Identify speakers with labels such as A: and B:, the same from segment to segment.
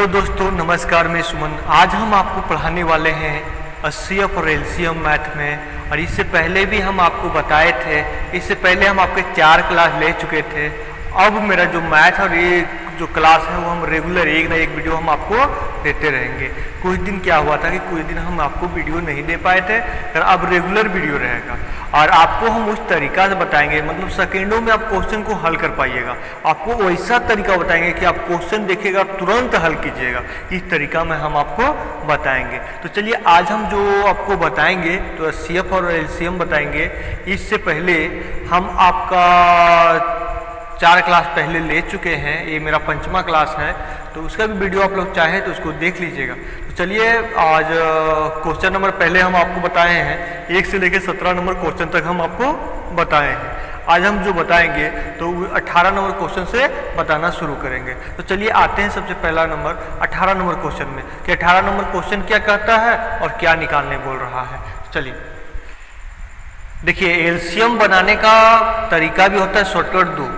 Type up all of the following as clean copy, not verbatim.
A: Hello दोस्तों, नमस्कार। मैं सुमन। आज हम आपको पढ़ाने वाले हैं HCF और LCM मैथ में। और इससे पहले भी हम आपको बताए थे, इससे पहले हम आपके 4 क्लास ले चुके थे। अब मेरा जो मैथ और ये जो क्लास है वो हम रेगुलर एक ना एक वीडियो हम आपको देते रहेंगे। कुछ दिन क्या हुआ था कि कुछ दिन हम आपको वीडियो नहीं दे पाए थे, पर अब रेगुलर वीडियो रहेगा और आपको हम उस तरीका से बताएंगे, मतलब सेकेंडों में आप क्वेश्चन को हल कर पाइएगा। आपको वैसा तरीका बताएंगे कि आप क्वेश्चन देखिएगा तुरंत हल कीजिएगा। इस तरीका में हम आपको बताएंगे। तो चलिए आज हम जो आपको बताएंगे तो HCF और LCM बताएंगे। इससे पहले हम आपका 4 क्लास पहले ले चुके हैं, ये मेरा 5वां क्लास है, तो उसका भी वीडियो आप लोग चाहें तो उसको देख लीजिएगा। तो चलिए आज क्वेश्चन नंबर पहले हम आपको बताए हैं, 1 से लेकर 17 नंबर क्वेश्चन तक हम आपको बताए हैं। आज हम जो बताएंगे तो 18 नंबर क्वेश्चन से बताना शुरू करेंगे। तो चलिए आते हैं सबसे पहला नंबर 18 नंबर क्वेश्चन में कि 18 नंबर क्वेश्चन क्या कहता है और क्या निकालने बोल रहा है। चलिए देखिए, एलसीएम बनाने का तरीका भी होता है शॉर्टकट 2।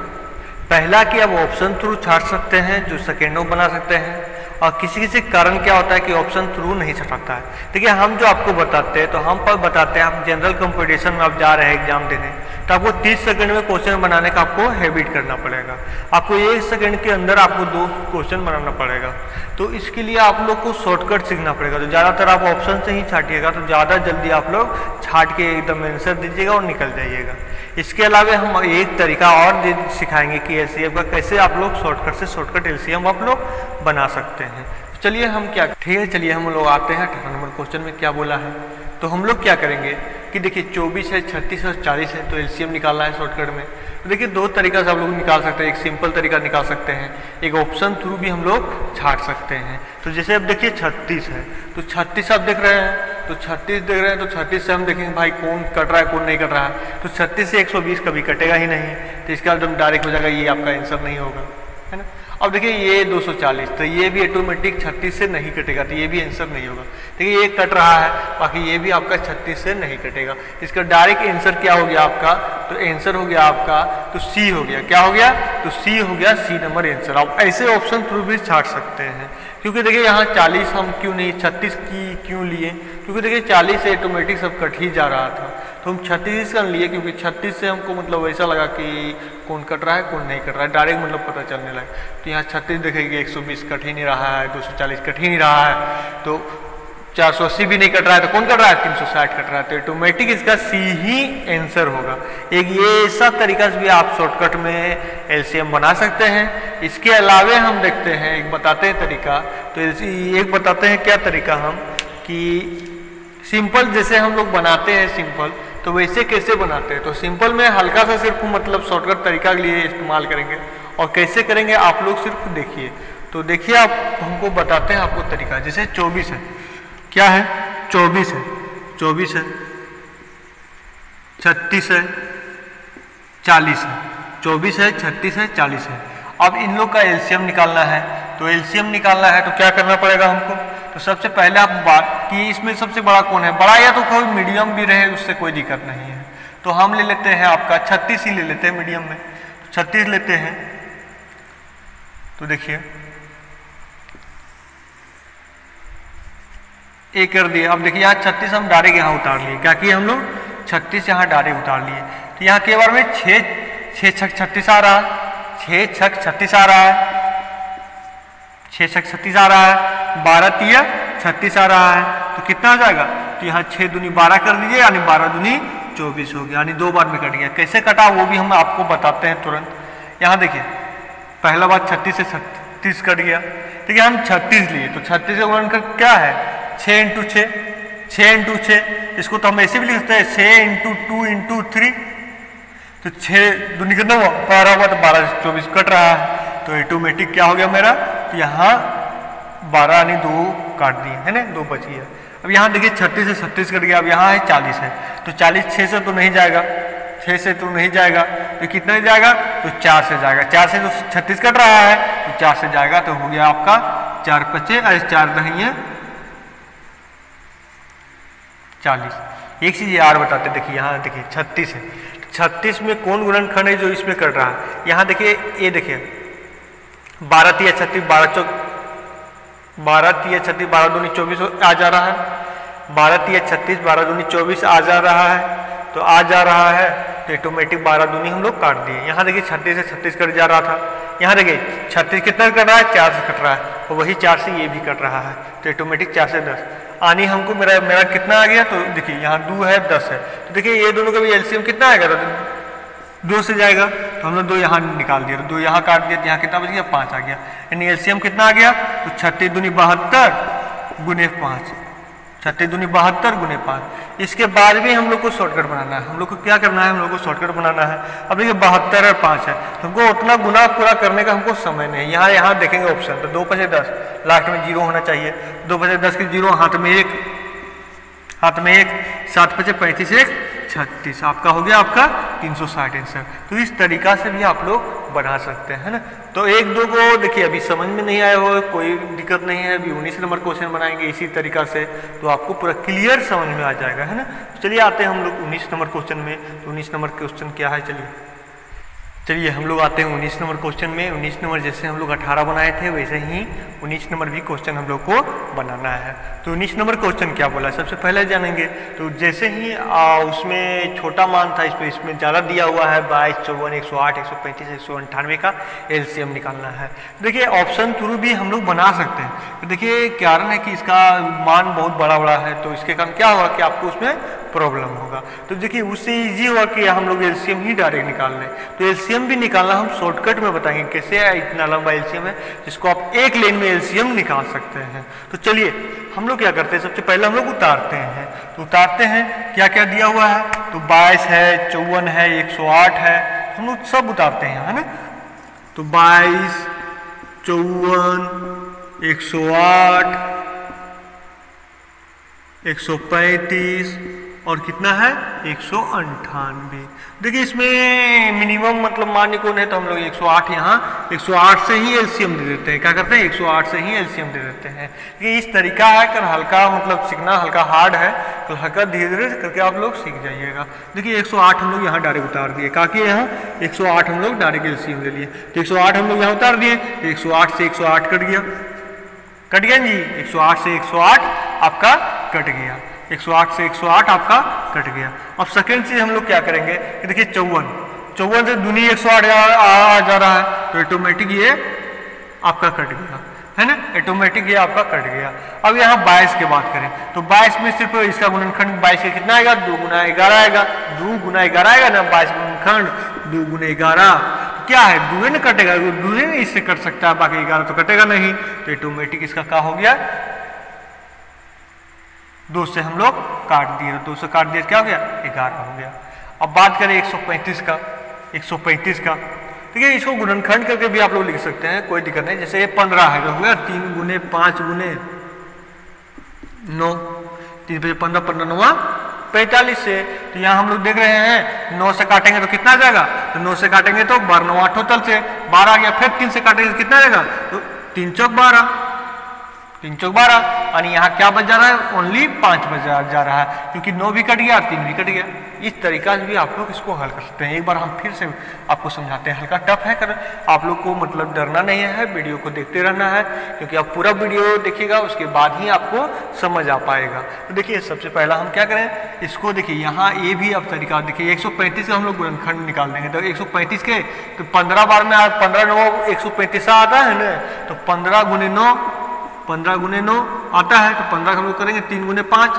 A: पहला कि आप ऑप्शन थ्रू छाट सकते हैं, जो सेकेंडों बना सकते हैं। और किसी किसी कारण क्या होता है कि ऑप्शन थ्रू नहीं छटाता है। देखिए हम जो आपको बताते हैं तो हम पर बताते हैं, आप जनरल कंपटीशन में आप जा रहे हैं एग्जाम देने, तो आपको 30 सेकंड में क्वेश्चन बनाने का आपको हैबिट करना पड़ेगा। आपको 1 सेकंड के अंदर आपको 2 क्वेश्चन बनाना पड़ेगा। तो इसके लिए आप लोग को शॉर्टकट सीखना पड़ेगा। तो ज़्यादातर आप ऑप्शन से ही छाटिएगा तो ज़्यादा जल्दी आप लोग छाट के एकदम आंसर दीजिएगा और निकल जाइएगा। इसके अलावा हम एक तरीका और सिखाएंगे कि एलसीएम का कैसे आप लोग शॉर्टकट से शॉर्टकट एलसीएम आप लोग बना सकते हैं। तो चलिए हम क्या, ठीक है, चलिए हम लोग आते हैं 18 नंबर क्वेश्चन में क्या बोला है। तो हम लोग क्या करेंगे कि देखिए 24 है, 36 और 40 है, तो एलसीएम निकालना है शॉर्टकट में। तो देखिए 2 तरीका से आप लोग निकाल सकते हैं। एक सिंपल तरीका निकाल सकते हैं, एक ऑप्शन थ्रू भी हम लोग छाट सकते हैं। तो जैसे अब देखिए 36 है, तो 36 आप देख रहे हैं, तो 36 देख रहे हैं, तो 36 से हम देखेंगे भाई कौन कट रहा है कौन नहीं कट रहा है। तो 36 से 120 कभी कटेगा ही नहीं, तो इसका एकदम डायरेक्ट हो जाएगा, ये आपका आंसर नहीं होगा, है ना। अब देखिए ये 240, तो ये भी ऑटोमेटिक 36 से नहीं कटेगा, तो ये भी आंसर नहीं होगा। देखिए ये कट रहा है, बाकी ये भी आपका 36 से नहीं कटेगा। इसका डायरेक्ट आंसर क्या हो गया आपका, तो आंसर हो गया आपका तो सी हो गया। क्या हो गया, तो सी हो गया, सी नंबर आंसर। आप ऐसे ऑप्शन थ्रू भी छाट सकते हैं। क्योंकि देखिए यहाँ 40 हम क्यों नहीं 36 की क्यों लिए, क्योंकि देखिए 40 से ऑटोमेटिक सब कट ही जा रहा था, तो हम 36 का लिए, क्योंकि 36 से हमको मतलब ऐसा लगा कि कौन कट रहा है कौन नहीं कट रहा है, डायरेक्ट मतलब पता चलने लगा। तो यहाँ 36 देखेंगे 120 कट ही नहीं रहा है, 240 कट ही नहीं रहा है, तो 480 भी नहीं कट रहा है, तो कौन कट रहा है 360 कट रहा है, तो ऑटोमेटिक इसका सी ही आंसर होगा। एक ये ऐसा तरीका से भी आप शॉर्टकट में एलसीएम बना सकते हैं। इसके अलावा हम देखते हैं, एक बताते हैं तरीका, तो एक बताते हैं क्या तरीका हम कि सिंपल जैसे हम लोग बनाते हैं सिंपल, तो वैसे कैसे बनाते हैं। तो सिंपल में हल्का सा सिर्फ मतलब शॉर्टकट तरीका के लिए इस्तेमाल करेंगे, और कैसे करेंगे आप लोग सिर्फ देखिए। तो देखिए आप हमको बताते हैं आपको तरीका। जैसे 24 है, क्या है 24 है, 24 है, 36 है, 40 है, 24 है, 36 है, 40 है। अब इन लोग का एलसीएम निकालना है। तो एलसीएम निकालना है तो क्या करना पड़ेगा हमको, तो सबसे पहले आप बात कि इसमें सबसे बड़ा कौन है, बड़ा या तो कोई मीडियम भी रहे उससे कोई दिक्कत नहीं है। तो हम ले लेते हैं आपका 36 ही ले लेते हैं मीडियम में, तो 36 लेते हैं। तो देखिए एक कर दिए। अब देखिए यहाँ 36 हम डायरेक्ट यहाँ उतार लिए, क्या किए हम लोग 36 यहाँ डायरेक्ट उतार लिए। तो यहाँ के बार में 6 छक 36 आ रहा है, 6 छक 36 आ रहा है, 6 छक 36 आ रहा है, 12 तिया 36 आ रहा है, तो कितना हो जाएगा, तो यहाँ 6 दूनी 12 कर दीजिए, यानी 12 दूनी 24 हो गया, यानी 2 बार में कट गया। कैसे कटा वो भी हम आपको बताते हैं तुरंत। यहाँ देखिए पहला बार 36 से 36 कट गया, ठीक है, हम 36 लिए, तो 36 का गुणन क्या है 6 इंटू 6, 6 इंटू 6, इसको तो हम ऐसे भी लिख सकते हैं 6 इंटू 2 इंटू 3, तो 6 दूनी कितना हुआ 12 हुआ, तो 12 से 24 कट रहा है, तो ऑटोमेटिक क्या हो गया मेरा, तो यहाँ 12 यानी 2 काट दिए, है ना, 2 बच गया। अब यहाँ देखिए 36 से 36 कट गया, अब यहाँ है 40 है, तो 40 6 से तो नहीं जाएगा, 6 से तो नहीं जाएगा, तो कितना जाएगा, तो 4 से जाएगा, 4 से तो 36 कट रहा है, तो 4 से जाएगा, तो हो गया आपका 4 पचे 4 नहीं है 40। एक चीज और बताते, देखिए यहाँ देखिए 36 है, 36 में कौन गुणनखंड है जो इसमें कट रहा है। यहाँ देखिए ये देखिए 12 तिया 36, 12 चौक 12 तिया 36, 12 दूनी 24 आ जा रहा है। 12 तिया 36, 12 दूनी 24 आ जा रहा है। तो आ जा रहा है तो ऑटोमेटिक 12 दूनी हम लोग काट दिए। यहाँ देखिए 36 से 36 कट जा रहा था। यहाँ देखिए 36 कितना कट रहा है, 4 से कट रहा है, और वही 4 से ये भी कट रहा है। तो ऑटोमेटिक 4 से 10 आनी हमको मेरा कितना आ गया, तो देखिए यहाँ 2 है 10 है, तो देखिए ये दोनों का भी एलसीएम कितना आएगा, तो 2 से जाएगा। तो हम लोग 2 यहाँ निकाल दिया, तो 2 यहाँ काट दिया, तो यहाँ कितना बच गया, 5 आ गया। यानी एलसीएम कितना आ गया, तो 36 दूनी 72 गुने 5, 36 दूनी 72 गुने 5। इसके बाद भी हम लोग को शॉर्टकट बनाना है। हम लोग को क्या करना है, हम लोग को शॉर्टकट बनाना है। अब देखिए 72 और 5 है, तो हमको उतना गुना पूरा करने का हमको समय नहीं। यहाँ देखेंगे ऑप्शन, तो 2 5 10, लास्ट में 0 होना चाहिए। 2 5 10 की 0, हाथ में 1, 7 5 35 1 36, आपका हो गया आपका 360 आंसर। तो इस तरीका से भी आप लोग बना सकते हैं ना। तो 1 2 को देखिए अभी समझ में नहीं आया हो, कोई दिक्कत नहीं है, अभी 19 नंबर क्वेश्चन बनाएंगे इसी तरीका से, तो आपको पूरा क्लियर समझ में आ जाएगा, है ना। तो चलिए आते हैं हम लोग 19 नंबर क्वेश्चन में। तो 19 नंबर क्वेश्चन क्या है, चलिए हम लोग आते हैं 19 नंबर क्वेश्चन में। 19 नंबर जैसे हम लोग 18 बनाए थे, वैसे ही 19 नंबर भी क्वेश्चन हम लोग को बनाना है। तो 19 नंबर क्वेश्चन क्या बोला है, सबसे पहले जानेंगे। तो जैसे ही उसमें छोटा मान था, इसमें ज़्यादा दिया हुआ है 22 54 108 135 198 का एलसीएम निकालना है। देखिए ऑप्शन थ्रू भी हम लोग बना सकते हैं। तो देखिए कारण है कि इसका मान बहुत बड़ा है, तो इसके कारण क्या होगा कि आपको उसमें प्रॉब्लम होगा। तो देखिए उससे ईजी होगा कि हम लोग एलसीएम ही डायरेक्ट निकाल लें। तो एलसीएम भी निकालना हम शॉर्टकट में बताएंगे कैसे। इतना लंबा एलसीएम है जिसको आप एक लाइन में एलसीएम निकाल सकते हैं। तो चलिए हम लोग क्या करते हैं, सबसे पहले हम लोग उतारते हैं। तो उतारते हैं क्या क्या दिया हुआ है, तो 22 है 54 है 108 है, हम लोग सब उतारते हैं, है ना। तो 22 54 108 135 और कितना है 198। देखिए इसमें मिनिमम मतलब मान्य कौन है, तो हम लोग 108 यहाँ 108 से ही एलसीएम दे देते हैं। क्या करते हैं, 108 से ही एलसीएम दे देते हैं। ये इस तरीका है कर हल्का मतलब सीखना हल्का हार्ड है, तो हल्का धीरे धीरे करके आप लोग सीख जाइएगा। देखिए 108 हम लोग यहाँ डायरेक्ट उतार दिए, काकि यहाँ 108 हम लोग डायरेक्ट एलसीएम ले लिए। तो 108 हम लोग यहाँ उतार दिए, 108 से 108 कट गया जी। 108 से 108 आपका कट गया, 108 से 108 आपका कट गया। अब सेकेंड चीज हम लोग क्या करेंगे, देखिए 54 से दूनी 108 आ जा रहा है, तो ऑटोमेटिक ये आपका कट गया, है ना। ऑटोमेटिक ये आपका कट गया। अब यहाँ 22 की बात करें, तो 22 में सिर्फ इसका गुणनखंड 22 का कितना आएगा, 2 गुना 11 आएगा। 2 गुना 11 आएगा ना, 22 गुणनखंड 2 गुना 11 क्या है, 2 न कटेगा, 2 इससे कट सकता है, बाकी 11 तो कटेगा नहीं। तो ऑटोमेटिक इसका क्या हो गया, 2 से हम लोग काट दिए, 2 से काट दिए क्या हो गया, 11 हो गया। अब बात करें 135 का, 135 का ठीक है, इसको गुणनखंड करके भी आप लोग लिख सकते हैं, कोई दिक्कत नहीं। जैसे ये 15 है, तो हो गया 3 गुने 5 गुने 9, 3 पे 15 15 9 45 से। तो यहाँ हम लोग देख रहे हैं 9 से काटेंगे तो कितना आ जाएगा, तो 9 से काटेंगे तो 12 9 8 टोटल से 12 आ गया। फिर 3 से काटेंगे तो कितना आएगा, तो 3 चौक 12, 3 चौक 12, यानी यहाँ क्या बच जा रहा है, ओनली 5 बच जा रहा है, क्योंकि 9 भी कट गया 3 भी कट गया। इस तरीका से भी आप लोग इसको हल कर सकते हैं। एक बार हम फिर से आपको समझाते हैं, हल्का टफ है, कर आप लोग को मतलब डरना नहीं है, वीडियो को देखते रहना है, क्योंकि आप पूरा वीडियो देखिएगा उसके बाद ही आपको समझ आ पाएगा। तो देखिए सबसे पहला हम क्या करें, इसको देखिए यहाँ ये भी अब तरीका देखिए, 135 का हम लोग गुणनखंड निकाल देंगे। तो 135 के तो 15 बार में 15 9 135 आता है ना, तो 15 गुने 9 15 गुने 9 आता है, तो 15 हम लोग करेंगे 3 गुने 5।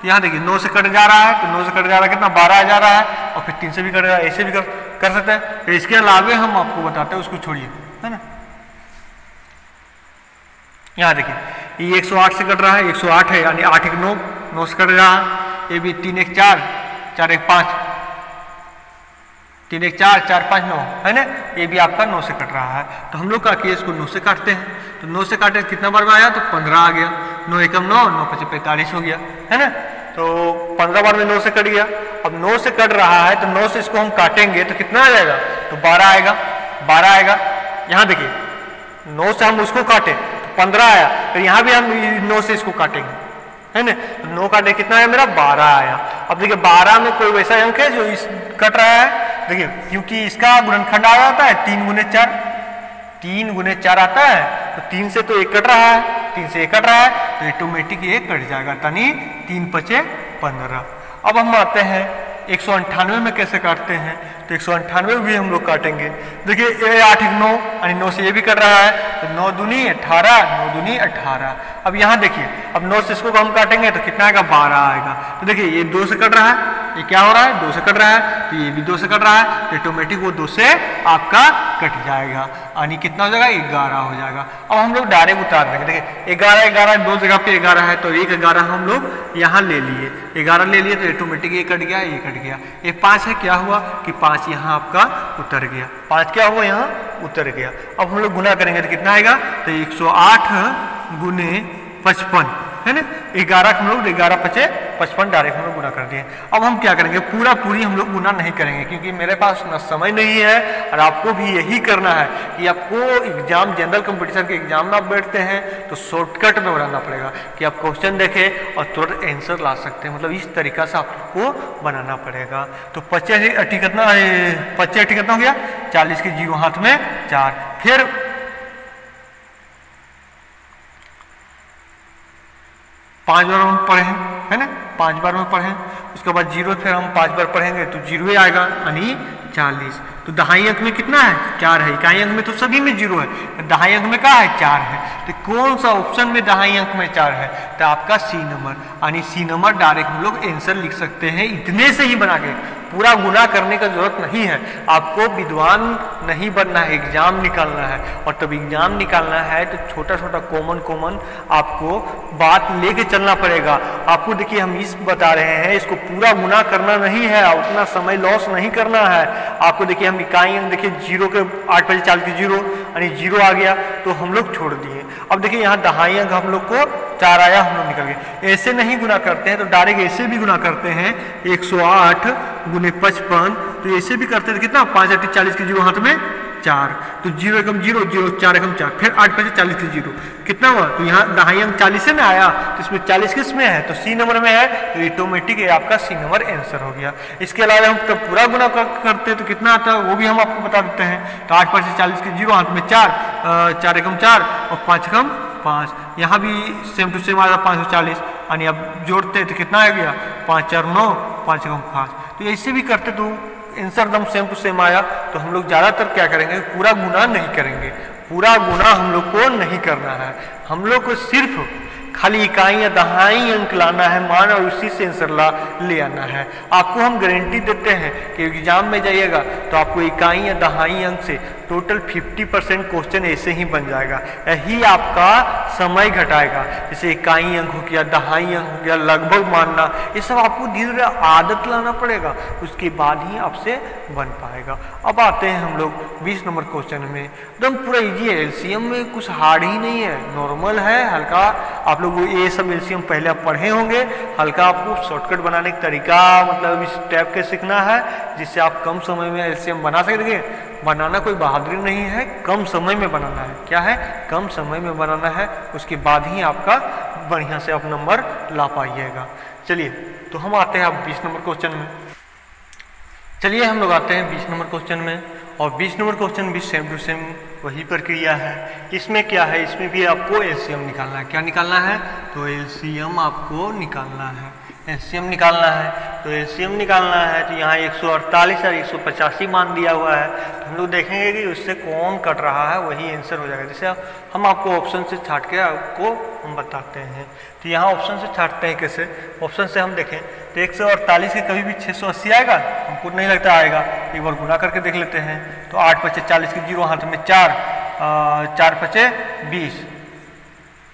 A: यहाँ देखिए 9 से कट जा रहा है, तो 9 से कट जा रहा है कितना, 12 आ जा रहा है, और फिर 3 से भी कट जा रहा है, ऐसे भी कर सकते हैं। तो इसके अलावे हम आपको बताते हैं, उसको छोड़िए, है ना। यहाँ देखिए ये 108 से कट रहा है, 108 है यानी 8 1 9, 9 से कट रहा है। ये भी 3 1 4 4 1 5, 3 1 4 4 5 9 है ना, ये भी आपका 9 से कट रहा है। तो हम लोग का केस को 9 से काटते हैं, तो 9 से काटे कितना बार में आया, तो 15 आ गया। 9 1 9 9 5 45 हो गया, है ना। तो 15 बार में 9 से कट गया। अब 9 से कट रहा है, तो 9 से इसको हम काटेंगे तो कितना आ जाएगा, तो 12 आएगा, 12 आएगा। यहाँ देखिए 9 से हम उसको काटे तो 15 आया, फिर यहाँ भी हम 9 से इसको काटेंगे, है ना। 9 काटे कितना आया मेरा, 12 आया। अब देखिए 12 में कोई वैसा अंक है जो इस कट रहा है, देखिए क्योंकि इसका गुणनखंड आ जाता है 3 गुने 4, 3 गुने 4 आता है, तो 3 से तो 1 कट रहा है, 3 से 1 कट रहा है तो ऑटोमेटिक ये कट जाएगा, यानी 3 पचे 15। अब हम आते हैं 198 में कैसे काटते हैं, तो 198 भी हम लोग काटेंगे। देखिए ये 8 1 9 यानी 9 से ये भी कट रहा है तो 9 दूनी 18, 9 दूनी 18। अब यहाँ देखिए अब 9 से इसको हम काटेंगे तो कितना आएगा, 12 आएगा। तो देखिए ये 2 से कट रहा है, ये क्या हो रहा है, 2 से कट रहा है, तो ये भी 2 से कट रहा है, तो ऑटोमेटिक वो 2 से आपका कट जाएगा, यानी कितना हो जाएगा, 11 हो जाएगा। अब हम लोग डायरेक्ट उतार देंगे। देखिए 11 11 दो जगह पे 11 है तो एक 11 हम लोग यहाँ ले लिए, 11 ले लिए तो ऑटोमेटिक ये कट गया, ये कट गया। ये 5 है, क्या हुआ कि 5 यहाँ आपका उतर गया, 5 क्या हुआ यहाँ उतर गया। अब हम लोग गुना करेंगे तो कितना आएगा, तो 108 गुने 55 है ना, 11 हम लोग 11 पचे 55 डायरेक्ट हम लोग गुना कर दिए। अब हम क्या करेंगे, पूरी हम लोग गुना नहीं करेंगे क्योंकि मेरे पास न समय नहीं है और आपको भी यही करना है कि आपको एग्जाम जनरल कंपटीशन के एग्जाम में आप बैठते हैं तो शॉर्टकट में बनाना पड़ेगा कि आप क्वेश्चन देखें और तुरंत आंसर ला सकते हैं, मतलब इस तरीका से आपको बनाना पड़ेगा। तो 25 कितना, 25 कितना हो गया, 40 के 0 हाथ में 4, फिर 5 बार हम पढ़े है ना, 5 बार में पढ़े, उसके बाद 0 फिर हम 5 बार पढ़ेंगे तो 0 ही आएगा, यानी 40। तो दहाई अंक में कितना है, 4 है, इकाई अंक में तो सभी में 0 है, दहाई अंक में क्या है, 4 है। तो कौन सा ऑप्शन में दहाई अंक में 4 है, तो आपका सी नंबर, यानी सी नंबर डायरेक्ट हम लोग आंसर लिख सकते हैं इतने से ही बना के। पूरा गुना करने का जरूरत नहीं है, आपको विद्वान नहीं बनना है, एग्जाम निकालना है। और तब एग्जाम निकालना है तो छोटा छोटा कॉमन आपको बात लेके चलना पड़ेगा। आपको देखिए हम इस बता रहे हैं, इसको पूरा गुना करना नहीं है, उतना समय लॉस नहीं करना है आपको। देखिए हम इकाई अंक देखिए 0 के 8 बजे 40 के 0 यानी 0 आ गया तो हम लोग छोड़ दिए। अब देखिए यहाँ दहाई अंक हम लोग को 4 आया, हम लोग निकल गए। ऐसे नहीं गुना करते हैं तो डायरेक्ट ऐसे भी गुना करते हैं, 108 गुने 55, तो ऐसे भी करते थे कितना, 5 8 40 के 0 हाथ में 4, तो 0 एकम 0 0 4 एकम 4, फिर 8 5 40 के 0 कितना हुआ, तो यहाँ दहाई अंक 40 में आया तो इसमें 40 किस में है, तो सी नंबर में है, तो ऑटोमेटिक ये आपका सी नंबर आंसर हो गया। इसके अलावा हम तब पूरा गुना करते हैं तो कितना आता है वो भी हम आपको बता देते हैं। तो 8 5 40 के 0 हाथ में 4, 4 एकम 4 और 5 एकम 5, यहाँ भी सेम टू सेम आया 540, यानी अब जोड़ते तो कितना आ गया, 5 4 9 5 एकम 5। तो ऐसे भी करते तो आंसर एकदम सेम टू सेम आया। तो हम लोग ज़्यादातर क्या करेंगे, पूरा गुना नहीं करेंगे, पूरा गुना हम लोग को नहीं करना है, हम लोग को सिर्फ खाली इकाई या दहाई अंक लाना है मान और उसी से आंसर ले आना है। आपको हम गारंटी देते हैं कि एग्जाम में जाइएगा तो आपको इकाई या दहाई अंक से टोटल 50% क्वेश्चन ऐसे ही बन जाएगा। यही आपका समय घटाएगा। जैसे इकाई अंक हो गया, दहाई अंक हो गया, लगभग मानना, ये सब आपको धीरे धीरे आदत लाना पड़ेगा, उसके बाद ही आपसे बन पाएगा। अब आते हैं हम लोग 20 नंबर क्वेश्चन में। एकदम पूरा इजी है, एलसीएम में कुछ हार्ड ही नहीं है, नॉर्मल है, हल्का। आप लोग ये सब एलसीएम पहले आप पढ़े होंगे, हल्का आपको शॉर्टकट बनाने का तरीका मतलब इस टाइप के सीखना है जिससे आप कम समय में एलसीएम बना सकेंगे। बनाना कोई बहादुरी नहीं है, कम समय में बनाना है। क्या है, कम समय में बनाना है, उसके बाद ही आपका बढ़िया से आप नंबर ला पाइएगा। चलिए तो हम आते हैं अब 20 नंबर क्वेश्चन में। चलिए हम लोग आते हैं 20 नंबर क्वेश्चन में, और 20 नंबर क्वेश्चन भी सेम टू सेम वही प्रक्रिया है। इसमें क्या है, इसमें भी आपको एलसीएम निकालना है। क्या निकालना है, तो एलसीएम आपको निकालना है, एलसीएम निकालना है। तो एलसीएम निकालना है तो यहाँ 148 और 185 मान दिया हुआ है, तो हम लोग देखेंगे कि उससे कौन कट रहा है वही आंसर हो जाएगा। जैसे हम आपको ऑप्शन से छाट के आपको हम बताते हैं। तो यहाँ ऑप्शन से छाटते हैं कैसे, ऑप्शन से हम देखें तो 148 के कभी भी 680 आएगा, हमको नहीं लगता आएगा, एक बार गुना करके देख लेते हैं। तो 8 5 40 के 0 हाथ में 4, 4 5 20,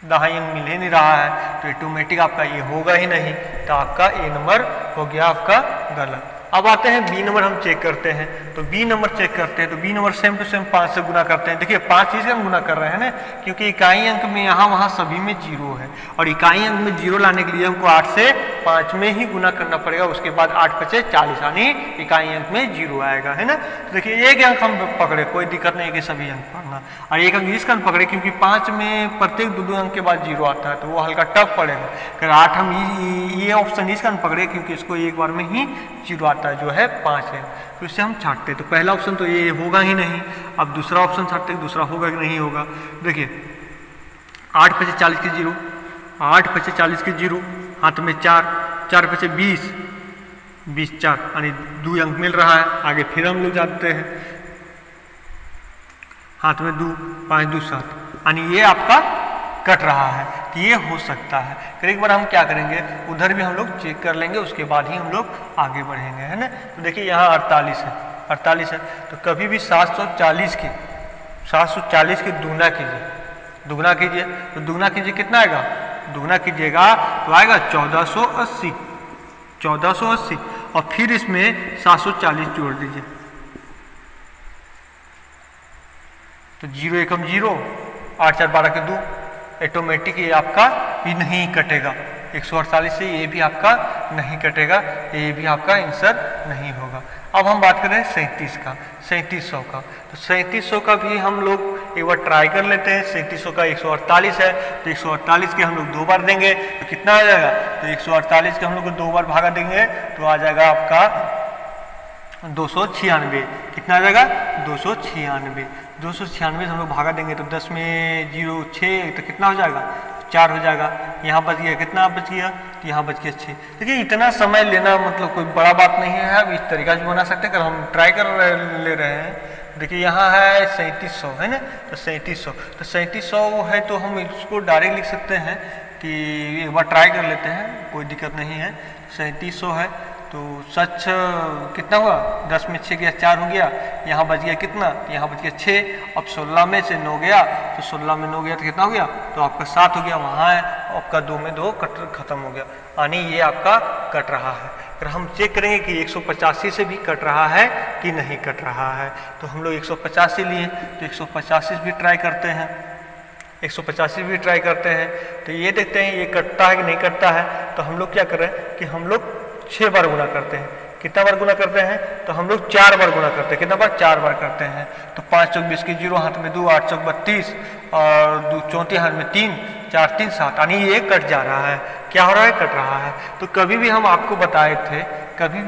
A: दहाई अंक मिल ही नहीं रहा है, तो ऑटोमेटिक आपका ये होगा ही नहीं, तो आपका ए नंबर हो गया आपका गलत। अब आते हैं बी नंबर हम चेक करते हैं। तो बी नंबर चेक करते हैं तो B number same to same 5 से गुना करते हैं। देखिए 5 चीज़ हम गुना कर रहे हैं ना, क्योंकि इकाई अंक में यहाँ वहाँ सभी में 0 है, और इकाई अंक में 0 लाने के लिए हमको 8 से 5 में ही गुना करना पड़ेगा। उसके बाद 8 5 40 यानी इकाई अंक में 0 आएगा, है ना। तो देखिए एक अंक हम पकड़े, कोई दिक्कत नहीं कि सभी अंक पढ़ना, और एक अंक इसका हम पकड़े क्योंकि 5 में प्रत्येक 2 अंक के बाद 0 आता है, तो वो हल्का टफ पड़ेगा। अगर 8 हम ये ऑप्शन इसका हम पकड़े क्योंकि इसको एक बार में ही 0 आता है, जो है 5 है, तो इससे हम छाटते। तो पहला ऑप्शन तो ये होगा ही नहीं। अब दूसरा ऑप्शन छाटते, दूसरा होगा कि नहीं होगा। देखिए 8 पचे 40 के जीरो, 8 पचे 40 के जीरो, हाथ में 4, 4 पचे 20, 20 4 यानी 2 अंक मिल रहा है। आगे फिर हम लोग जाते हैं, हाथ में 2, 5 2 7 यानी ये आपका कट रहा है। तो ये हो सकता है। फिर एक बार हम क्या करेंगे, उधर भी हम लोग चेक कर लेंगे, उसके बाद ही हम लोग आगे बढ़ेंगे, है ना। तो देखिए यहाँ 48 है, 48 है, तो कभी भी 740 के दुगना कीजिए, दुगना कीजिए, तो दुगना कीजिए कितना आएगा, दुगना कीजिएगा तो आएगा 1480, 1480 और फिर इसमें 740 जोड़ दीजिए, तो 0 एकम 0, 8 4 12 के 2, ऑटोमेटिक ये आपका भी नहीं कटेगा। 148 से ये भी आपका नहीं कटेगा, ये भी आपका आंसर नहीं होगा। अब हम बात करें 37 का, 3700 का, तो 3700 का भी हम लोग एक बार ट्राई कर लेते हैं। 3700 का 148 है, तो 148 के हम लोग 2 बार देंगे तो कितना आ जाएगा, तो 148 के हम लोग को 2 बार भागा देंगे तो आ जाएगा आपका 296। कितना आ जाएगा, 296। 296 हम लोग भागा देंगे तो 10 में 0 6 तो कितना हो जाएगा, 4 हो जाएगा। यहाँ बच गया कितना बच गया, तो यहाँ बच गया 6। देखिए इतना समय लेना मतलब कोई बड़ा बात नहीं है, आप इस तरीका से बना सकते हैं। अगर हम ट्राई कर ले रहे हैं, देखिए यहाँ है 3700 है ना, तो 3700, तो 3700 है तो हम इसको डायरेक्ट लिख सकते हैं कि एक बार ट्राई कर लेते हैं, कोई दिक्कत नहीं है। 3700 है तो सच कितना हुआ, 10 में 6 गया 4 हो गया, यहाँ बच गया कितना, यहाँ बच गया 6। अब 16 में से 9 गया, तो 16 में 9 गया तो कितना हो गया, तो आपका 7 हो गया, वहाँ है आपका 2 में 2 कट खत्म हो गया, यानी ये आपका कट रहा है। अगर हम चेक करेंगे कि 185 से भी कट रहा है कि नहीं कट रहा है, तो हम लोग 185 लिए, तो 185 भी ट्राई करते हैं, 185 भी ट्राई करते हैं, तो ये देखते हैं ये कटता है कि नहीं कटता है। तो हम लोग क्या कर रहे हैं कि हम लोग 6 बार गुना करते हैं। कितना बार गुना करते हैं, तो हम लोग 4 बार गुना करते हैं। कितना बार, 4 बार करते हैं। तो 5 चौक 20 के 0, हाथ में 2, 8 चौक 32 और 2 34 हाथ में 3, 4 3 7 यानी ये कट जा रहा है। क्या हो रहा है, कट रहा है। तो कभी भी हम आपको बताए थे, कभी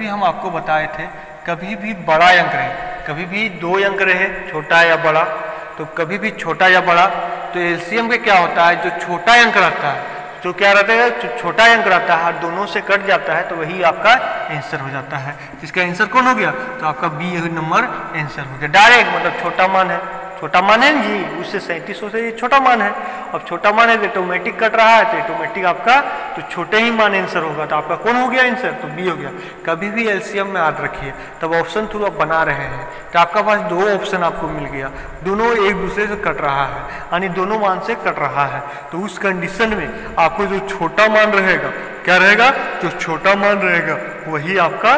A: भी बड़ा अंक रहे, कभी भी 2 अंक रहे, छोटा या बड़ा, तो कभी भी छोटा या बड़ा, तो एलसीएम में क्या होता है, जो छोटा अंक रहता है, जो क्या रहता है, जो छोटा अंक रहता है, दोनों से कट जाता है, तो वही आपका आंसर हो जाता है। जिसका आंसर कौन हो गया, तो आपका बी नंबर आंसर हो गया। डायरेक्ट मतलब छोटा मान है, छोटा मान है जी, उससे 3700 से ये छोटा मान है। अब छोटा मान है तो ऑटोमेटिक कट रहा है, तो ऑटोमेटिक आपका तो छोटे ही मान आंसर होगा, तो आपका कौन हो गया आंसर, तो बी हो गया। कभी भी एलसीएम में याद रखिए, तब ऑप्शन थ्रू आप बना रहे हैं तो आपका पास 2 ऑप्शन आपको मिल गया, दोनों एक दूसरे से कट रहा है, यानी दोनों मान से कट रहा है। तो उस कंडीशन में आपको जो छोटा मान रहेगा, क्या रहेगा, जो छोटा मान रहेगा वही आपका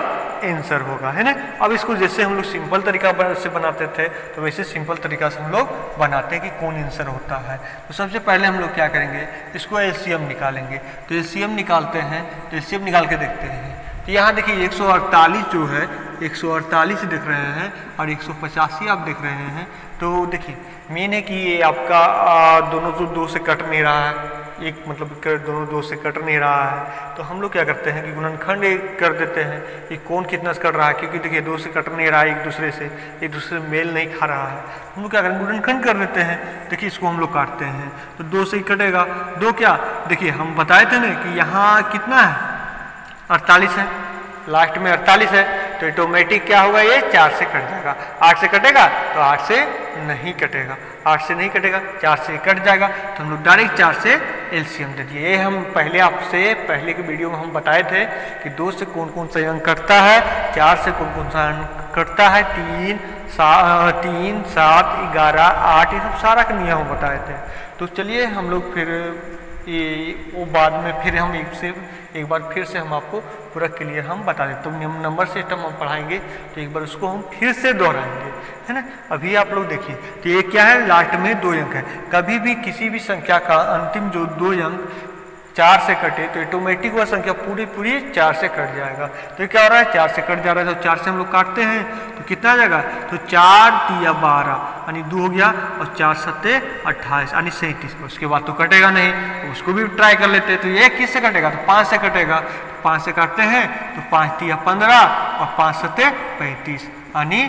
A: आंसर होगा, है ना। अब इसको जैसे हम लोग सिंपल तरीका से बनाते थे, तो वैसे सिंपल तरीका से हम लोग बनाते हैं कि कौन आंसर होता है। तो सबसे पहले हम लोग क्या करेंगे, इसको एलसीएम निकालेंगे। तो एलसीएम निकालते हैं, तो एलसीएम निकाल के देखते हैं। तो यहाँ देखिए 148 जो है, 148 देख रहे हैं और 185 आप देख रहे हैं। तो देखिए मेन है कि ये आपका दोनों तो 2 से कट नहीं रहा है, एक मतलब दोनों 2 से कट नहीं रहा है। तो हम लोग क्या करते हैं कि गुणनखंड कर देते हैं कि कौन कितना से कट रहा है, क्योंकि देखिए 2 से कट नहीं रहा है, एक दूसरे से मेल नहीं खा रहा है। हम लोग क्या करेंगे, गुणनखंड कर देते हैं। देखिए इसको हम लोग काटते हैं तो 2 से ही कटेगा। 2 क्या, देखिए हम बताए थे ना कि यहाँ कितना है, 48 है, लास्ट में 48 है, तो ऑटोमेटिक क्या होगा, ये 4 से कट जाएगा। 8 से कटेगा तो 8 से नहीं कटेगा, 8 से नहीं कटेगा, 4 से कट जाएगा। तो हम लोग डायरेक्ट 4 से एलसीएम दे दिए। ये हम पहले आपसे पहले के वीडियो में हम बताए थे कि 2 से कौन कौन सा अंक कटता है, 4 से कौन कौन सा अंक कटता है, 3 7 11 8 ये सब सारा का नियम बताए थे। तो चलिए हम लोग फिर वो बाद में फिर हम एक बार फिर से हम आपको पूरा क्लियर हम बता दें। तो नंबर सिस्टम हम पढ़ाएंगे तो एक बार उसको हम फिर से दोहराएंगे, है ना। अभी आप लोग देखिए तो ये क्या है, लास्ट में 2 अंक है। कभी भी किसी भी संख्या का अंतिम जो 2 अंक 4 से कटे तो ऑटोमेटिक वह संख्या पूरी 4 से कट जाएगा। तो क्या हो रहा है, 4 से कट जा रहा है, तो 4 से हम लोग काटते हैं तो कितना आ जाएगा, तो 4 3 12 यानी 2 हो गया और 4 7 28 यानी 37। उसके बाद तो कटेगा नहीं, उसको भी ट्राई कर लेते हैं। तो ये किस से कटेगा, तो 5 से कटेगा। 5 से काटते हैं तो 5 3 15 और 5 7 35 यानी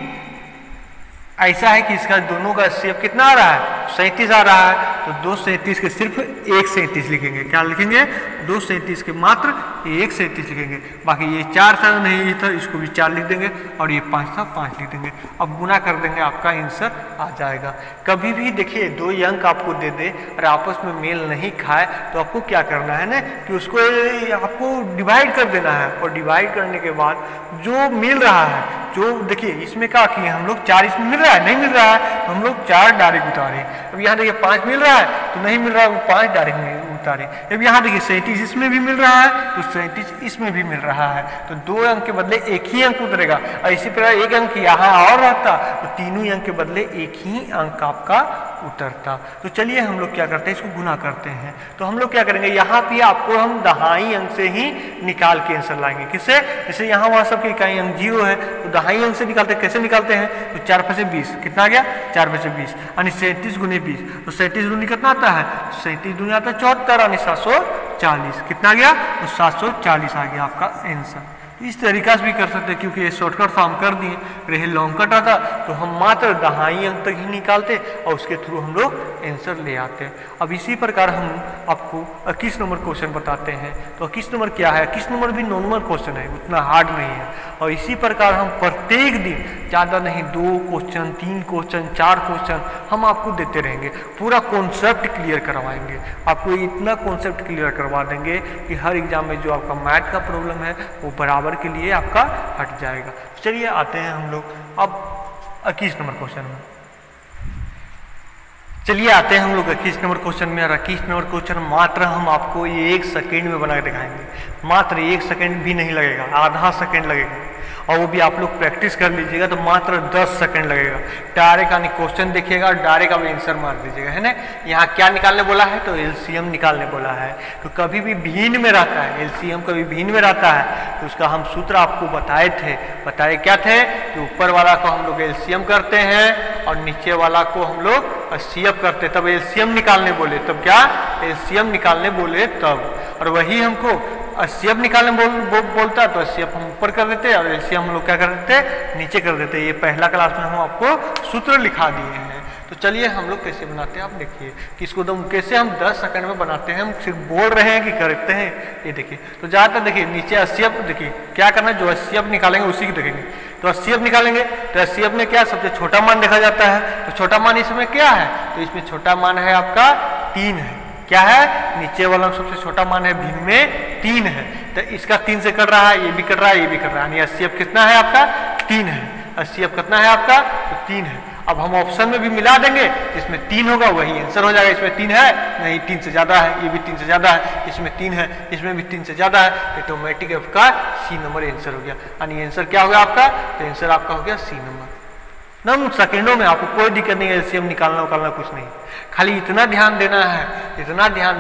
A: ऐसा है कि इसका दोनों का एचसीएफ कितना आ रहा है, 37 आ रहा है, तो 237 के सिर्फ 137 लिखेंगे। क्या लिखेंगे? 237 के मात्र 137 लिखेंगे। बाकी ये 4 था नहीं था, इसको भी 4 लिख देंगे, और ये 5 था 5 लिख देंगे। अब गुना कर देंगे, आपका आंसर आ जाएगा। कभी भी देखिए 2 अंक आपको दे दे और आपस में मेल नहीं खाए तो आपको क्या करना है ना कि उसको आपको डिवाइड कर देना है, और डिवाइड करने के बाद जो मिल रहा है, जो देखिए इसमें क्या किए हम लोग 4 इसमें मिल रहा है, नहीं मिल रहा है तो हम लोग 4 डायरेक्ट उतारे। अब यहाँ देखिए 5 मिल रहा है तो नहीं मिल रहा है, 5 डायरेक्ट उतारे। अब यहाँ देखिए 37 इसमें भी मिल रहा है तो 37 इसमें भी मिल रहा है, तो 2 अंक के बदले 1 ही अंक उतरेगा। और इसी प्रकार 1 अंक यहाँ और रहता तो तीनों अंक के बदले 1 ही अंक आपका उतरता। तो चलिए हम लोग क्या करते हैं, इसको गुना करते हैं। तो हम लोग क्या करेंगे, यहाँ पे आपको हम दहाई अंक से ही निकाल के आंसर लाएंगे। किससे? जैसे यहाँ वहाँ सबके इकाई अंक 0 है तो दहाई अंक से निकालते हैं। कैसे निकालते हैं? तो 4 5 20 कितना आ गया? 4 5 20 यानी 37 गुने 20, तो 37 दूनी कितना आता है? 37 दूनी आता है 74 यानी 740। कितना आ गया? तो 740 आ गया आपका आंसर। इस तरीका से भी कर सकते हैं, क्योंकि ये शॉर्टकट तो हम कर दिए, रहे लॉन्ग कट आता तो हम मात्र दहाई अंक तक ही निकालते और उसके थ्रू हम लोग आंसर ले आते। अब इसी प्रकार हम आपको 21 नंबर क्वेश्चन बताते हैं। तो 21 नंबर क्या है? 21 नंबर भी नॉर्मल क्वेश्चन है, उतना हार्ड नहीं है। और इसी प्रकार हम प्रत्येक दिन ज़्यादा नहीं 2 क्वेश्चन 3 क्वेश्चन 4 क्वेश्चन हम आपको देते रहेंगे। पूरा कॉन्सेप्ट क्लियर करवाएंगे, आपको इतना कॉन्सेप्ट क्लियर करवा देंगे कि हर एग्जाम में जो आपका मैथ का प्रॉब्लम है वो बराबर के लिए आपका हट जाएगा। चलिए आते हैं हम लोग अब 21 नंबर क्वेश्चन में। चलिए आते हैं हम लोग 21 नंबर क्वेश्चन में। और 21 नंबर क्वेश्चन मात्र हम आपको 1 सेकेंड में बना के दिखाएंगे। मात्र 1 सेकेंड भी नहीं लगेगा, आधा सेकेंड लगेगा, और वो भी आप लोग प्रैक्टिस कर लीजिएगा तो मात्र 10 सेकंड लगेगा। डायरेक्ट यानी क्वेश्चन देखिएगा और डायरेक्ट आप आंसर मार दीजिएगा, है ना। यहाँ क्या निकालने बोला है? तो एलसीएम निकालने बोला है। तो कभी भी भिन्न में रहता है, एलसीएम कभी भिन्न में रहता है तो उसका हम सूत्र आपको बताए क्या थे कि ऊपर वाला को हम लोग एलसीएम करते हैं और नीचे वाला को हम लोग एचसीएफ करते। तब एलसीएम निकालने बोले, तब क्या? एलसीएम निकालने बोले तब। और वही हमको एचसीएफ निकालने बोलता तो एचसीएफ हम ऊपर कर देते और एलसीएम हम लोग क्या कर देते? नीचे कर देते। ये पहला क्लास में हम आपको सूत्र लिखा दिए हैं। तो चलिए हम लोग कैसे बनाते हैं आप देखिए कि इसको दम कैसे हम 10 सेकंड में बनाते हैं। हम सिर्फ बोल रहे हैं कि करते हैं, ये देखिए। तो ज़्यादातर देखिए नीचे एचसीएफ देखिए क्या करना है, जो एचसीएफ निकालेंगे उसी की देखेंगे। तो एचसीएफ निकालेंगे तो एचसीएफ में क्या सबसे छोटा मान देखा जाता है। तो छोटा मान इसमें क्या है? तो इसमें छोटा मान है आपका 3 है। क्या है? नीचे वाला सबसे छोटा मान है भिन्न में 3 है। तो इसका 3 से कट रहा है, ये भी कट रहा है, ये भी कट रहा है, यानी एचसीएफ कितना है आपका? 3 है। एचसीएफ कितना है आपका? तो 3 है। अब हम ऑप्शन में भी मिला देंगे तो इसमें 3 होगा, वही आंसर हो जाएगा। इसमें 3 है नहीं, 3 से ज्यादा है, ये भी 3 से ज्यादा है, इसमें 3 है, इसमें भी 3 से ज्यादा है, तो ऑटोमेटिक आपका सी नंबर आंसर हो गया। यानी आंसर क्या होगा आपका? तो आंसर आपका हो गया सी नंबर। नम सेकेंडों में आपको कोई दिक्कत नहीं है, एलसीएम निकालना कुछ नहीं, खाली इतना ध्यान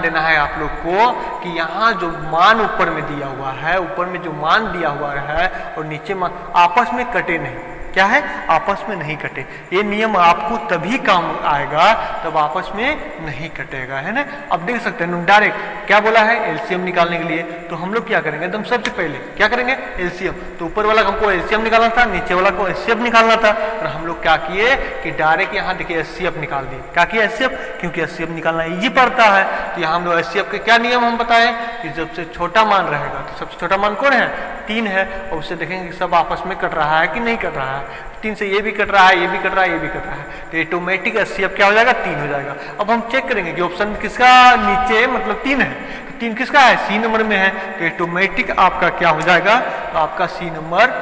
A: देना है आप लोग को कि यहाँ जो मान ऊपर में दिया हुआ है, ऊपर में जो मान दिया हुआ है और नीचे मान आपस में कटे नहीं। क्या है? आपस में नहीं कटे। ये नियम आपको तभी काम आएगा तब आपस में नहीं कटेगा, है ना। अब देख सकते हैं डायरेक्ट क्या बोला है एलसीएम निकालने के लिए। तो हम लोग क्या करेंगे, एकदम सबसे पहले क्या करेंगे? एलसीएम। तो ऊपर वाला हमको एलसीएम निकालना था, नीचे वाला को एचसीएफ निकालना था, और हम लोग क्या किए कि डायरेक्ट यहाँ देखिए एचसीएफ निकाल दिए। क्या किया? एचसीएफ, क्योंकि एचसीएफ निकालना इजी पड़ता है। तो यहाँ हम लोग एचसीएफ के क्या नियम हम बताएं कि सबसे छोटा मान रहेगा, तो सबसे छोटा मान कौन है? 3 है। और उससे देखेंगे सब आपस में कट रहा है कि नहीं कट रहा है। 3 से ये भी कट रहा है, ये भी कट रहा है, ये भी कट रहा है, तो ऑटोमेटिक एचसीएफ क्या हो जाएगा? 3 हो जाएगा। अब हम चेक करेंगे कि ऑप्शन किसका नीचे मतलब 3 है, तो 3 किसका है? सी नंबर में है, तो ऑटोमेटिक आपका क्या हो जाएगा? तो आपका सी नंबर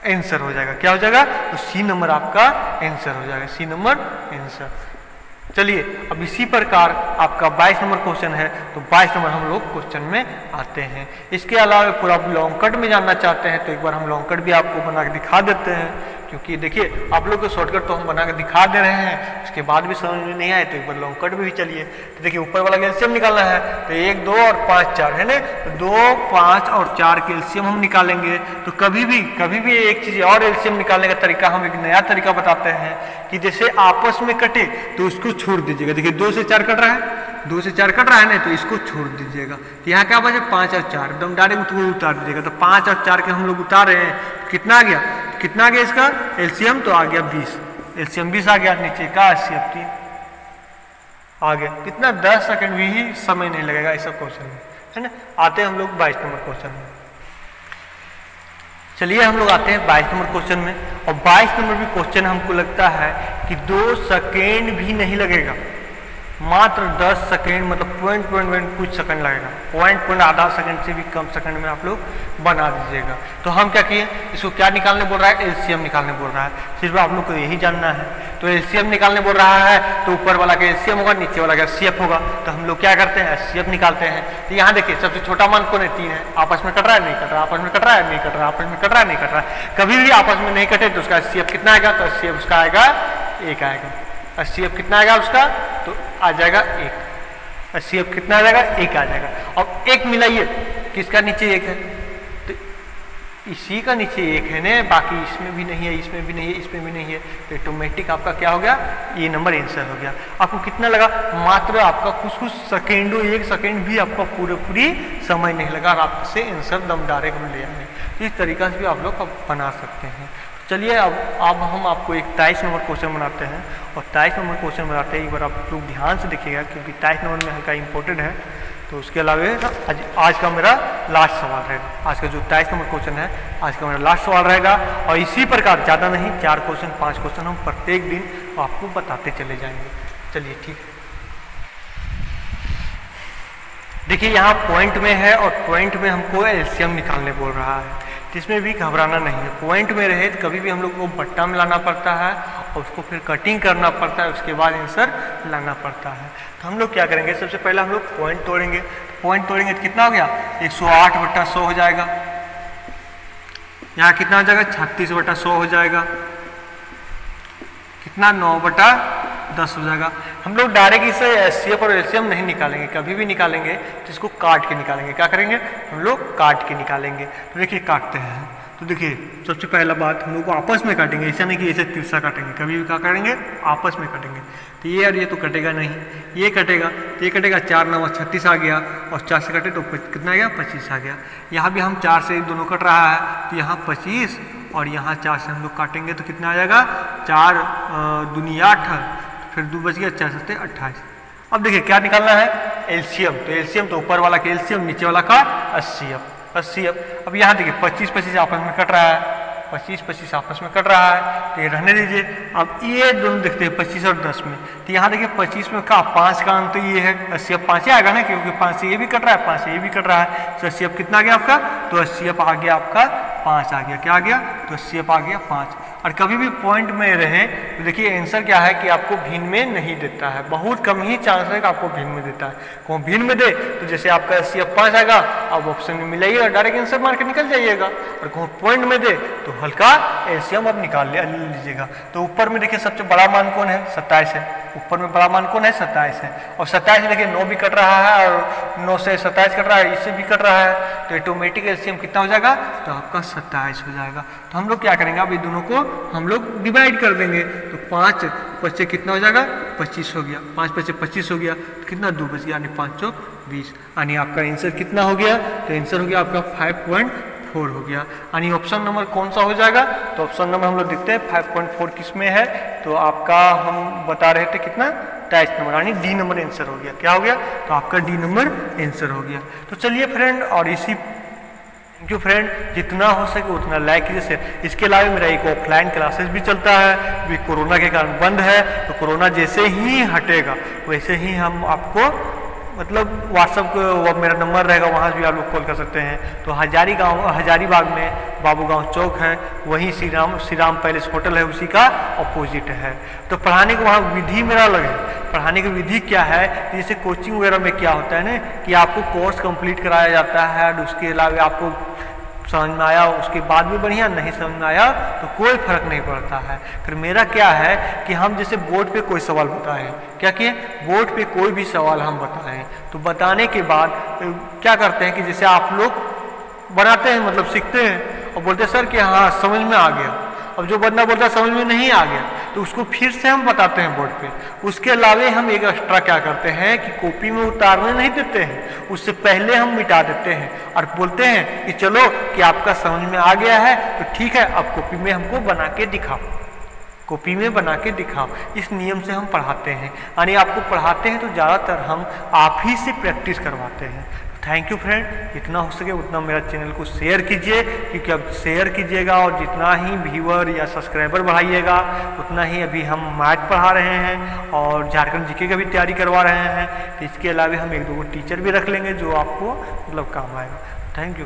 A: आंसर हो जाएगा। क्या हो जाएगा? तो सी नंबर आपका आंसर हो जाएगा, सी नंबर आंसर। चलिए अब इसी प्रकार आपका 22 नंबर क्वेश्चन है, तो 22 नंबर हम लोग क्वेश्चन में आते हैं। इसके अलावा पूरा लॉन्ग कट में जानना चाहते हैं तो एक बार हम लॉन्ग कट भी आपको बना के दिखा देते हैं, क्योंकि देखिए आप लोग को शॉर्टकट तो हम बना के दिखा दे रहे हैं, उसके बाद भी समझ में नहीं आए तो एक बार लॉन्ग कट में भी चलिए। तो देखिए ऊपर वाला एलसीएम निकालना है, तो 1 2 और 5 4 है ना, तो 2 5 और 4 के एलसीएम हम निकालेंगे। तो कभी भी एक चीज और एलसीएम निकालने का तरीका हम एक नया तरीका बताते हैं कि जैसे आपस में कटे तो उसको छोड़ दीजिएगा। देखिए 2 से 4 कट रहा है, 2 से 4 कट रहा है ना, तो इसको छोड़ दीजिएगा। तो यहाँ क्या बचे? 5 और 4, एकदम डायरेक्ट उतार दीजिएगा। तो 5 और 4 के हम लोग उतार रहे हैं, कितना आ गया इसका एलसीएम? तो आ गया 20, एलसीएम 20 आ गया। नीचे का एचसीएफ 3, आ गया। कितना 10 सेकंड भी समय नहीं लगेगा इस सब क्वेश्चन में, है ना। आते हैं हम लोग 22 नंबर क्वेश्चन में। चलिए हम लोग आते हैं 22 नंबर क्वेश्चन में। और 22 नंबर भी क्वेश्चन हमको लगता है कि 2 सेकेंड भी नहीं लगेगा, मात्र 10 सेकेंड, मतलब पॉइंट कुछ सेकंड लगेगा, पॉइंट आधा सेकंड से भी कम सेकंड में आप लोग बना दीजिएगा। तो हम क्या किए, इसको क्या निकालने बोल रहा है, एलसीएम निकालने बोल रहा है। सिर्फ आप लोग को यही जानना है। तो एलसीएम निकालने बोल रहा है तो ऊपर वाला का एलसीएम होगा, नीचे वाला का एचसीएफ होगा। तो हम लोग क्या करते हैं, एचसीएफ निकालते हैं। तो यहाँ देखिए सबसे छोटा मान कौन है, 3 है। आपस में कट रहा है, नहीं कट रहा, आपस में कट रहा है, नहीं कट रहा, आपस में कट रहा है, नहीं कट रहा। कभी भी आपस में नहीं कटे तो उसका एचसीएफ कितना आएगा, तो एचसीएफ उसका आएगा 1 आएगा। एचसीएफ कितना आएगा उसका, तो आ जाएगा 1। एचसीएफ कितना आ जाएगा, 1 आ जाएगा। अब 1 मिलाइए, किसका नीचे 1 है, तो इसी का नीचे 1 है ना, बाकी इसमें भी नहीं है, इसमें भी नहीं है, इसमें भी नहीं है। तो ऑटोमेटिक आपका क्या हो गया, ये नंबर आंसर हो गया। आपको कितना लगा, मात्र आपका कुछ सेकेंडों, 1 सेकेंड भी आपका पूरी समय नहीं लगा, आपसे आंसर दम डायरेक्ट ले आए। तो इस तरीका से भी आप लोग बना सकते हैं। चलिए अब हम आपको एक 23 नंबर क्वेश्चन बनाते हैं। और 23 नंबर क्वेश्चन बनाते हैं, एक बार आप लोग ध्यान से देखिएगा क्योंकि 23 नंबर में हल्का इंपॉर्टेंट है। तो उसके अलावा आज का मेरा लास्ट सवाल रहेगा। आज का जो 23 नंबर क्वेश्चन है, आज का मेरा लास्ट सवाल रहेगा। और इसी प्रकार ज़्यादा नहीं, 4 क्वेश्चन 5 क्वेश्चन हम प्रत्येक दिन आपको बताते चले जाएंगे। चलिए ठीक है। देखिए यहाँ पॉइंट में है और पॉइंट में हमको एलसीएम निकालने बोल रहा है। इसमें भी घबराना नहीं है। पॉइंट में रहे तो कभी भी हम लोग को बट्टा में लाना पड़ता है और उसको फिर कटिंग करना पड़ता है, उसके बाद आंसर लाना पड़ता है। तो हम लोग क्या करेंगे, सबसे पहले हम लोग पॉइंट तोड़ेंगे। पॉइंट तोड़ेंगे तो कितना हो गया, 108/100 हो जाएगा। यहाँ कितना हो जाएगा, 36/100 हो जाएगा। कितना, 9/10 हो जाएगा। हम लोग डायरेक्ट इसे एचसीएफ और एलसीएम नहीं निकालेंगे, कभी भी निकालेंगे तो इसको काट के निकालेंगे। क्या करेंगे, हम लोग काट के निकालेंगे। तो देखिए काटते हैं, तो देखिए सबसे पहला बात हम लोग को आपस में काटेंगे, ऐसा नहीं कि ऐसे तिरछा काटेंगे, कभी भी क्या करेंगे, आपस में काटेंगे। तो ये और ये तो कटेगा नहीं, ये कटेगा तो ये कटेगा, 4 9 36 आ गया। और 4 से कटे तो कितना आ गया, 25 आ गया। यहाँ भी हम 4 से दोनों कट रहा है, तो यहाँ 25 और यहाँ 4 से हम लोग काटेंगे तो कितना आ जाएगा, 4 दूनी 8, फिर 2 बच गया, 4 7 28। अब देखिए क्या निकालना है, एलसीएम। तो एलसीएम तो ऊपर वाला का एलसीएम, नीचे वाला का एचसीएफ। अब यहाँ देखिए 25 आपस में कट रहा है, 25 आपस में कट रहा है, तो ये रहने दीजिए। अब ये दोनों देखते हैं 25 और 10 में। तो यहाँ देखिए 25 में का 5 का अंत तो ये है, एचसीएफ 5 ही आएगा ना, क्योंकि 5 से ये भी कट रहा है, 5 से ये भी कट रहा है। तो एचसीएफ कितना आ गया आपका, तो एचसीएफ आ गया आपका 5 आ गया। क्या आ गया, तो एचसीएफ आ गया 5। और कभी भी पॉइंट में रहे तो देखिए आंसर क्या है कि आपको भिन्न में नहीं देता है, बहुत कम ही चांस है कि आपको भिन्न में देता है। कौन भिन्न में दे तो जैसे आपका एचसीएफ 5 आएगा, अब ऑप्शन में मिलाइएगा, डायरेक्ट आंसर मार के निकल जाइएगा। और कौन पॉइंट में दे तो हल्का एलसीएम अब निकाल लीजिएगा। तो ऊपर में देखिए सबसे बड़ा मान कौन है, 27 है। ऊपर में बड़ा मान कौन है, 27 है। और 27 देखिए 9 भी कट रहा है और 9 से 27 कट रहा है, इससे भी कट रहा है। तो ऑटोमेटिक एलसीएम कितना हो जाएगा, तो आपका 27 हो जाएगा। तो हम लोग क्या करेंगे, अब ये दोनों को हम लोग डिवाइड कर देंगे। तो 5 बच्चे कितना हो जाएगा, 25 हो गया। 5 बच्चे 25 हो गया, तो कितना 2 बच गया, यानी 5 20। यानी आपका आंसर कितना हो गया, तो आंसर हो गया आपका 5.4 हो गया। यानी ऑप्शन नंबर कौन सा हो जाएगा, तो ऑप्शन नंबर हम लोग देखते हैं 5.4 किस में है। तो आपका हम बता रहे थे कितना, 23 नंबर, यानी डी नंबर आंसर हो गया। क्या हो गया, तो आपका डी नंबर आंसर हो गया। तो चलिए फ्रेंड, और इसी थैंक यू फ्रेंड, जितना हो सके उतना लाइक कीजिए। इसके अलावा मेरा एक ऑफलाइन क्लासेस भी चलता है, अभी कोरोना के कारण बंद है। तो कोरोना जैसे ही हटेगा वैसे ही हम आपको मतलब व्हाट्सअप को मेरा नंबर रहेगा, वहाँ भी आप लोग कॉल कर सकते हैं। तो हजारीबाग में बाबू गांव चौक है, वहीं श्री राम पैलेस होटल है, उसी का अपोजिट है। तो पढ़ाने को वहाँ विधि मेरा अलग है। पढ़ाने की विधि क्या है, जैसे कोचिंग वगैरह में क्या होता है ना कि आपको कोर्स कंप्लीट कराया जाता है, और उसके अलावा आपको समझ में आया उसके बाद भी बढ़िया, नहीं समझ में आया तो कोई फर्क नहीं पड़ता है। फिर मेरा क्या है कि हम जैसे बोर्ड पे कोई सवाल बताएं, क्या किए, बोर्ड पे कोई भी सवाल हम बताएं, तो बताने के बाद क्या करते हैं कि जैसे आप लोग बनाते हैं, मतलब सीखते हैं और बोलते हैं सर कि हाँ समझ में आ गया। अब जो बंदा बोलता है समझ में नहीं आ गया तो उसको फिर से हम बताते हैं बोर्ड पे। उसके अलावा हम एक एक्स्ट्रा क्या करते हैं कि कॉपी में उतारने नहीं देते हैं, उससे पहले हम मिटा देते हैं और बोलते हैं कि चलो कि आपका समझ में आ गया है तो ठीक है, अब कॉपी में हमको बना के दिखाओ। कॉपी में बना के दिखाओ। इस नियम से हम पढ़ाते हैं, यानी आपको पढ़ाते हैं तो ज़्यादातर हम आप ही से प्रैक्टिस करवाते हैं। थैंक यू फ्रेंड, जितना हो सके उतना मेरा चैनल को शेयर कीजिए, क्योंकि अब शेयर कीजिएगा और जितना ही व्यूअर या सब्सक्राइबर बढ़ाइएगा उतना ही अभी हम मैथ पढ़ा रहे हैं और झारखंड जीके का भी तैयारी करवा रहे हैं। तो इसके अलावा हम 1-2 टीचर भी रख लेंगे जो आपको मतलब काम आएगा। Thank you.